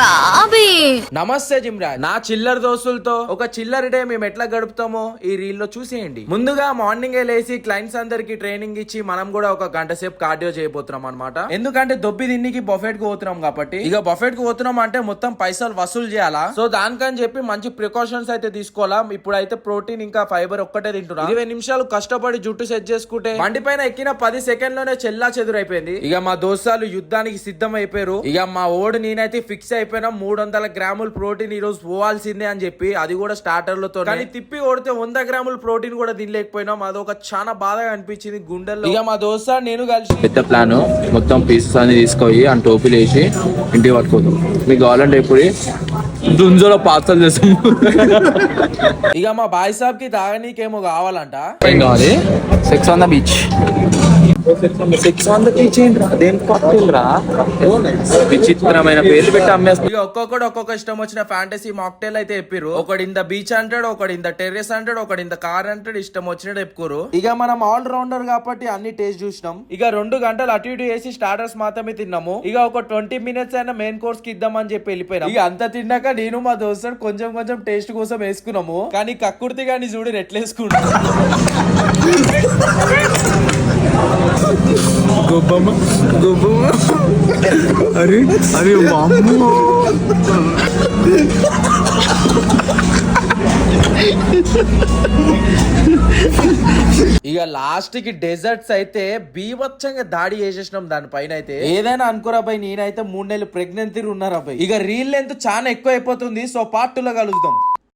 బాబీ నమస్తే జిమ్రాజ్. నా చిల్లర దోస్తులతో ఒక చిల్లర డే మేము ఎట్లా గడుపుతామో ఈ రీల్ లో చూసేయండి. ముందుగా మార్నింగ్ లేసి క్లయింట్స్ అందరికి ట్రైనింగ్ ఇచ్చి మనం కూడా ఒక గంట సేపు కార్డియో చేయబోతున్నాం అనమాట. ఎందుకంటే దొబ్బి దీనికి బఫెట్ కు పోతున్నాం కాబట్టి. ఇక బఫెట్ కు పోతున్నాం అంటే మొత్తం పైసలు వసూలు చేయాలా. సో దానికని చెప్పి మంచి ప్రికాషన్స్ అయితే తీసుకోవాలా. ఇప్పుడైతే ప్రోటీన్ ఇంకా ఫైబర్ ఒక్కటే తింటున్నా. 20 నిమిషాలు కష్టపడి జుట్టు సెట్ చేసుకుంటే బండి పైన ఎక్కిన 10 సెకండ్లోనే చెల్లా చెదురైపోయింది. ఇక మా దోస్తాలు యుద్ధానికి సిద్ధం అయిపోయారు. ఇక మా ఓడు నేనైతే ఫిక్స్ అయిపోయినా 300 గ్రాముల ప్రోటీన్ ఈ రోజు పోవాల్సిందే అని చెప్పి, అది కూడా స్టార్టర్లతో. కానీ తిప్పి కొడితే 100 గ్రాముల ప్రోటీన్ కూడా తినలేకపోయినాం. అదొక చాలా బాధగా అనిపించింది గుండెల్లో. ఇక మా దోస్త నేను కలిసి పెద్ద ప్లాన్ మొత్తం పీసెస్ అన్ని తీసుకొని అని టోపీలు వేసి ఇంటికి పట్టుకోదాం. మీకు కావాలంటే ఇప్పుడు దుంజోలో పార్సల్ చేస్తాం. ఇక మా బాయ్ సాబ్ కి తాగనీకేమో కావాలంట. ఏం కావాలి? Sex on the beach. Sex on the beach ఏంట్రా? దేని కాక్టైల్ రా? విచిత్రమైన పేర్లు పెట్టి అమ్మేస్తాం. ఇక ఒక్కొక్కడు ఒక్కొక్క ఇష్టం వచ్చిన ఫ్యాంటసీ మాక్టైల్ అయితే చెప్పిర్రు. ఒకడు ఇంత బీచ్ అంటాడు, ఒకడు ఇంత టెర్రస్ అంటాడు, ఒకడు ఇంత కార్ అంటాడు. ఇష్టం వచ్చినట్టు చెప్పుకోరు. ఇక మనం ఆల్ రౌండర్ కాబట్టి అన్ని టేస్ట్ చూసినాం. ఇక 2 గంటలు అటు ఇటు వేసి స్టార్టర్స్ మాత్రమే తిన్నాము. ఇక ఒక 20 మినిట్స్ అయినా మెయిన్ కోర్స్ కి ఇద్దామని చెప్పి వెళ్ళిపోయినాం. ఇక అంత తిన్నాక నేను మా దోస్తు కొంచెం కొంచెం టేస్ట్ కోసం వేసుకున్నాము. కానీ కక్కుర్తి గాని చూడు ఎట్లా వేసుకుంటాం. అరే అరే వామ్మో. ఇక లాస్ట్ కి డెజర్ట్స్ అయితే బీభత్సంగా దాడి చేసేసినాం దానిపైన. అయితే ఏదైనా అనుకోరా బాయ్, నేనైతే 3 నెలలు ప్రెగ్నెన్సీ ఉన్నారా బాయ్. ఇక రీల్ లెంత్ చాలా ఎక్కువ అయిపోతుంది. సో పార్ట్ 2 లో కలుద్దాం.